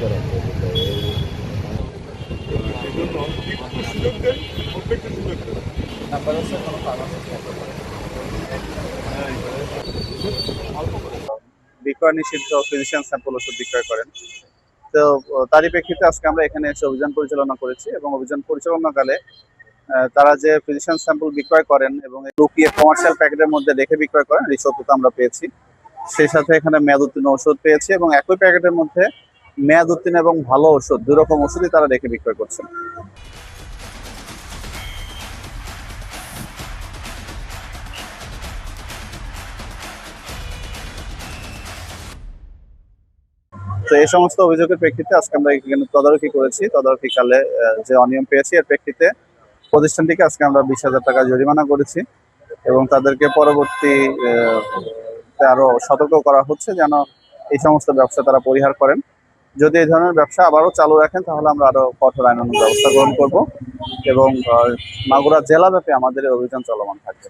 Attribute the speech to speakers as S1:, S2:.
S1: সেজন্য কিছু সুযোগ দেন, প্রত্যেকটা সুযোগ দেন।
S2: বিক্রয় নিষিদ্ধ ফিজিশিয়ান স্যাম্পল ওষুধ বিক্রয় করেন। তো তারই প্রেক্ষিতে আজকে আমরা এখানে এসে অভিযান পরিচালনা করেছি এবং অভিযান পরিচালনাকালে তারা যে ফিজিশিয়ান স্যাম্পল বিক্রয় করেন এবং লুকিয়ে কমার্শিয়াল প্যাকেটের মধ্যে রেখে বিক্রয় করেন এই সত্যতা আমরা পেয়েছি। সেই সাথে এখানে মেয়াদ উত্তীর্ণ ওষুধ পেয়েছি এবং একই প্যাকেটের মধ্যে মেয়াদ উত্তীর্ণ এবং ভালো ওষুধ দুই রকম ওষুধই তারা রেখে বিক্রয় করছেন। তো এই সমস্ত অভিযোগের প্রেক্ষিতে আজকে আমরা এখানে তদারকি করেছি। তদারকিকালে যে অনিয়ম পেয়েছি এর প্রেক্ষিতে প্রতিষ্ঠানটিকে আজকে আমরা 20,000 টাকা জরিমানা করেছি এবং তাদেরকে পরবর্তী আরো সতর্ক করা হচ্ছে যেন এই সমস্ত ব্যবসা তারা পরিহার করেন। যদি এই ধরনের ব্যবসা আবারও চালু রাখেন তাহলে আমরা আরো কঠোর আইনানুগ ব্যবস্থা গ্রহণ করব এবং মাগুরা জেলাব্যাপী আমাদের এই অভিযান চলমান থাকবে।